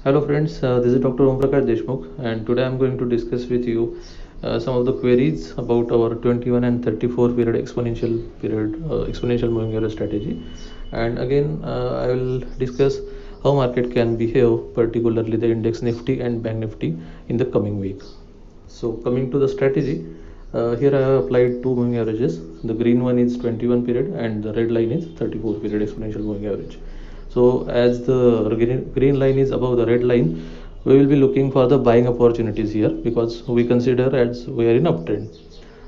Hello friends, this is Dr. Om Prakash Deshmukh, and today I am going to discuss with you some of the queries about our 21 and 34 period exponential moving average strategy. And again, I will discuss how market can behave, particularly the index Nifty and Bank Nifty in the coming week. So coming to the strategy, here I have applied two moving averages. The green one is 21 period and the red line is 34 period exponential moving average. So as the green line is above the red line, we will be looking for the buying opportunities here because we consider as we are in uptrend.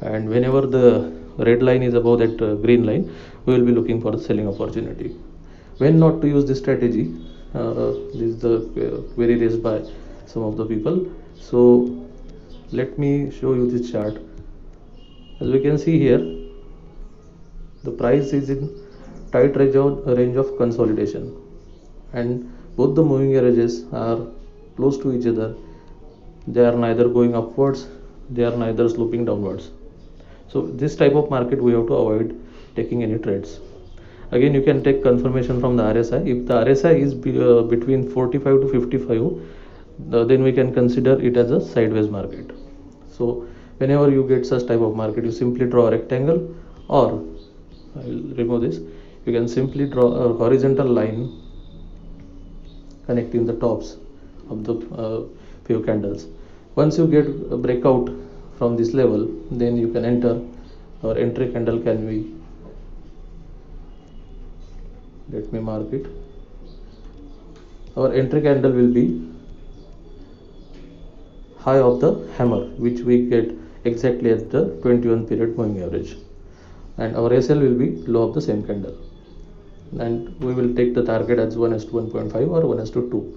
And whenever the red line is above that green line, we will be looking for the selling opportunity. When not to use this strategy, this is the query raised by some of the people. So let me show you this chart. As we can see here, the price is in tight range of consolidation, and both the moving averages are close to each other. They are neither going upwards, they are neither sloping downwards. So this type of market we have to avoid taking any trades. Again, you can take confirmation from the RSI. If the RSI is between 45 to 55, then we can consider it as a sideways market. So whenever you get such type of market, you simply draw a rectangle, or I will remove this. You can simply draw a horizontal line connecting the tops of the few candles. Once you get a breakout from this level, then you can enter. Our entry candle can be, let me mark it. Our entry candle will be high of the hammer, which we get exactly at the 21 period moving average, and our SL will be low of the same candle, and we will take the target as 1:1.5 or 1:2.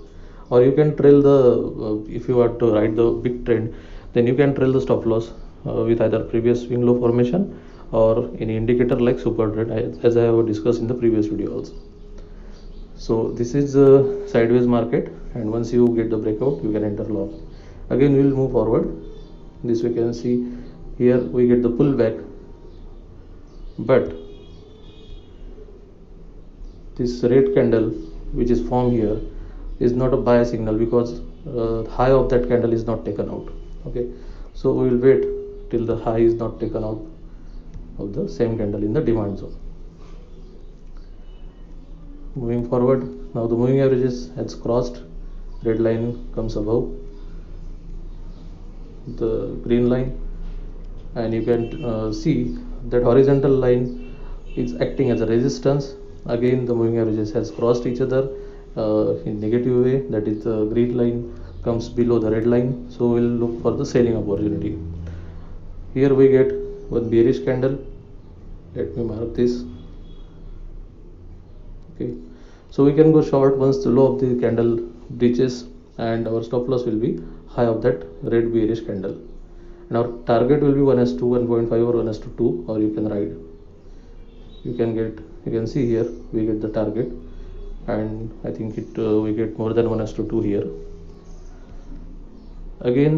Or you can trail the if you are to ride the big trend, then you can trail the stop loss with either previous swing low formation or any indicator like super trend, as I have discussed in the previous video also. So this is a sideways market, and once you get the breakout, you can enter long. Again, we will move forward. This we can see here, we get the pullback, but this red candle which is formed here is not a buy signal because high of that candle is not taken out. Okay, so we will wait till the high is not taken out of the same candle in the demand zone. Moving forward, now the moving averages has crossed, red line comes above the green line, and you can see that horizontal line is acting as a resistance. Again, the moving averages has crossed each other in negative way, that is the green line comes below the red line, so we'll look for the selling opportunity. Here we get one bearish candle. Let me mark this. Okay, so we can go short once the low of the candle breaches, and our stop loss will be high of that red bearish candle, and our target will be 1:2, 1.5 or 1:2, or you can ride. You can see here we get the target, and I think we get more than 1:2 here. Again,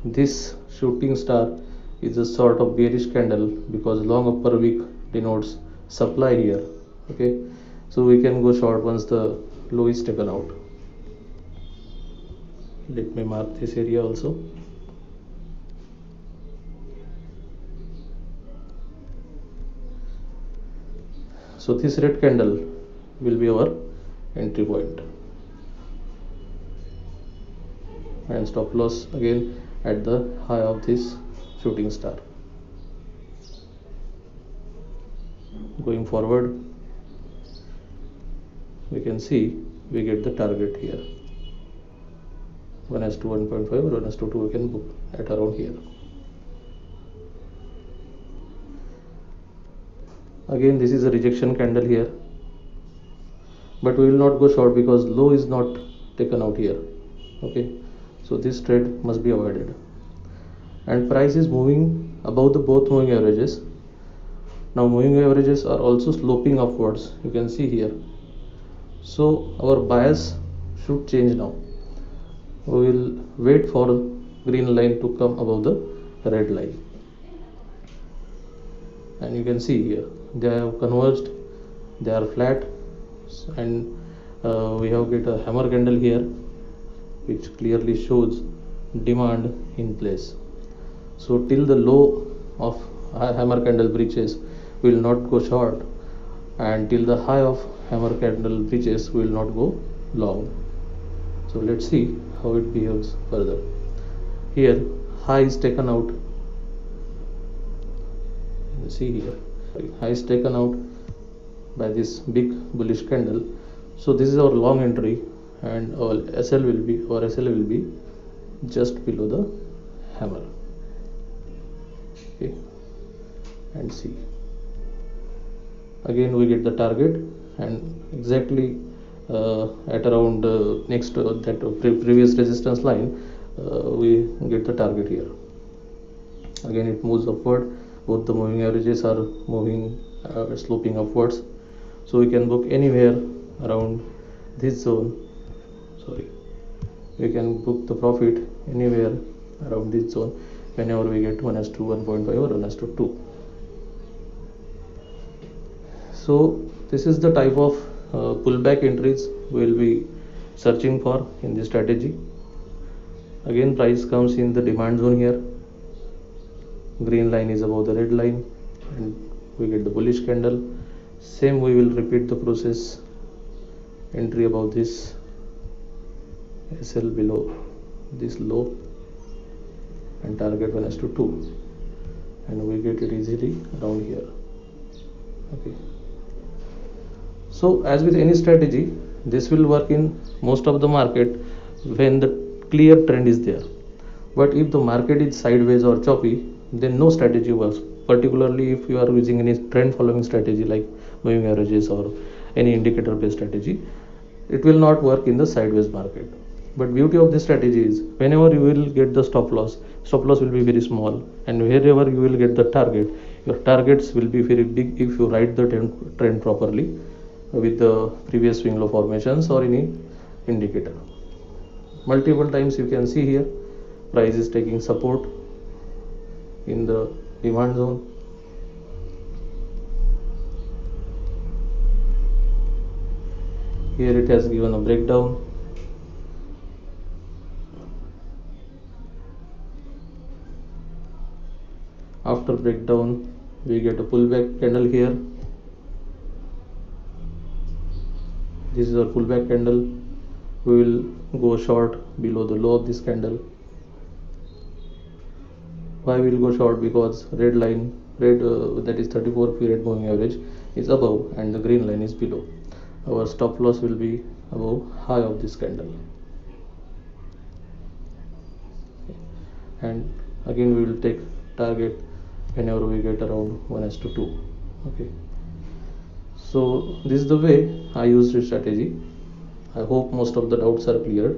this shooting star is a sort of bearish candle because long upper wick denotes supply here. Okay, so we can go short once the low is taken out. Let me mark this area also. So this red candle will be our entry point, and stop loss again at the high of this shooting star. Going forward, we can see we get the target here, 1:2, 1.5 or 1:2 we can book at around here. Again, this is a rejection candle here, but we will not go short because low is not taken out here. Okay, so this trade must be avoided, and price is moving above the both moving averages. Now moving averages are also sloping upwards, you can see here, so our bias should change now. We will wait for green line to come above the red line, and you can see here they have converged, they are flat, and we have get a hammer candle here, which clearly shows demand in place. So till the low of hammer candle breaches, we will not go short, and till the high of hammer candle breaches, we will not go long. So let's see how it behaves further. Here high is taken out. See here, high is taken out by this big bullish candle. So this is our long entry, and our SL will be just below the hammer. Okay, and see, again we get the target, and exactly at around next that previous resistance line, we get the target here. Again it moves upward, both the moving averages are moving sloping upwards, so we can book anywhere around this zone. We can book the profit anywhere around this zone whenever we get 1:1.5 or 1:2. So this is the type of pullback entries we will be searching for in this strategy. Again price comes in the demand zone here. Green line is above the red line, and we get the bullish candle. Same we will repeat the process, entry above this SL below this low, and target 1:2, and we get it easily around here. Okay, so as with any strategy, this will work in most of the market when the clear trend is there. But if the market is sideways or choppy, then no strategy works, particularly if you are using any trend following strategy like moving averages or any indicator based strategy. It will not work in the sideways market. But beauty of this strategy is whenever you will get the stop loss will be very small, and wherever you will get the target, your targets will be very big if you write the trend properly with the previous swing low formations or any indicator. Multiple times you can see here price is taking support in the demand zone. Here it has given a breakdown. After breakdown, we get a pullback candle here. This is our pullback candle. We will go short below the low of this candle. Why we will go short? Because red line, that is 34 period moving average is above, and the green line is below. Our stop loss will be above high of this candle. And again we will take target whenever we get around 1:2. Okay, so this is the way I use this strategy. I hope most of the doubts are clear.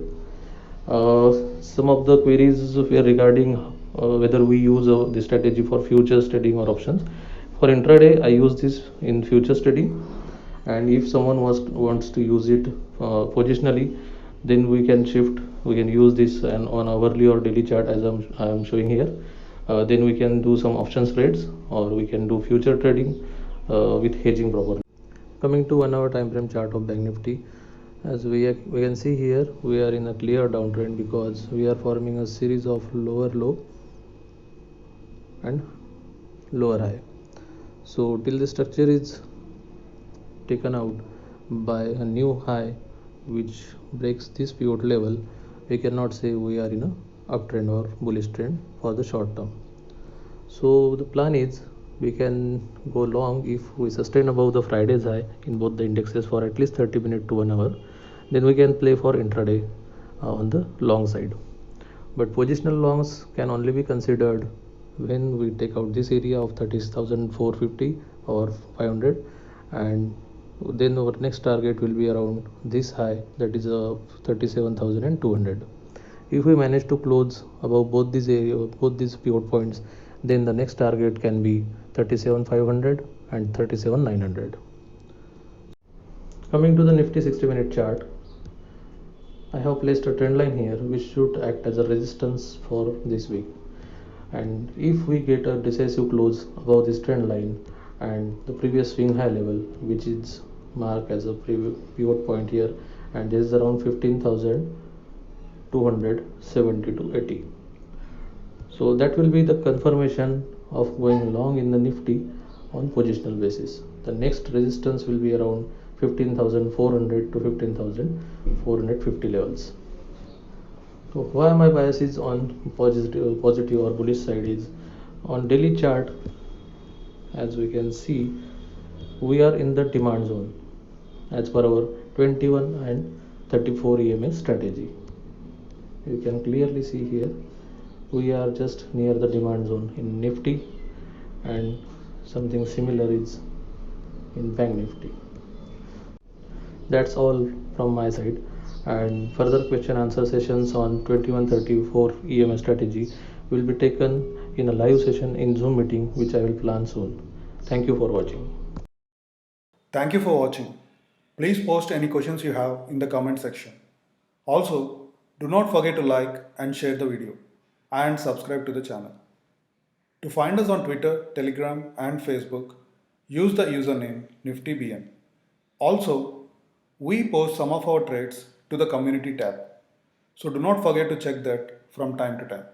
Some of the queries were regarding whether we use this strategy for futures trading or options. For intraday, I use this in futures trading, and if someone wants to use it positionally, then we can use this on hourly or daily chart as I am showing here. Then we can do some options trades, or we can do future trading with hedging properly. Coming to 1 hour time frame chart of Bank Nifty, as we can see here, we are in a clear downtrend because we are forming a series of lower low and lower high. So till the structure is taken out by a new high which breaks this pivot level, we cannot say we are in a uptrend or bullish trend for the short term. So the plan is we can go long if we sustain above the Friday's high in both the indexes for at least 30 minutes to 1 hour. Then we can play for intraday on the long side. But positional longs can only be considered when we take out this area of 30,450 or 500, and then our next target will be around this high, that is 37,200. If we manage to close above both these pivot points, then the next target can be 37,500 and 37,900. Coming to the Nifty 60-minute chart, I have placed a trend line here which should act as a resistance for this week. And if we get a decisive close above this trend line and the previous swing high level, which is marked as a pivot point here, and this is around 15,000, 270 to 80. So that will be the confirmation of going long in the Nifty on positional basis. The next resistance will be around 15,400 to 15,450 levels. So why my bias is on positive or bullish side is on daily chart. As we can see, we are in the demand zone as per our 21 and 34 EMA strategy. You can clearly see here we are just near the demand zone in Nifty, and something similar is in Bank Nifty. That's all from my side, and further question answer sessions on 2134 EMA strategy will be taken in a live session in Zoom meeting, which I will plan soon. Thank you for watching. Thank you for watching. Please post any questions you have in the comment section. Also, do not forget to like and share the video and subscribe to the channel. To find us on Twitter, Telegram and Facebook, use the username NiftyBN. Also, we post some of our trades to the community tab. So do not forget to check that from time to time.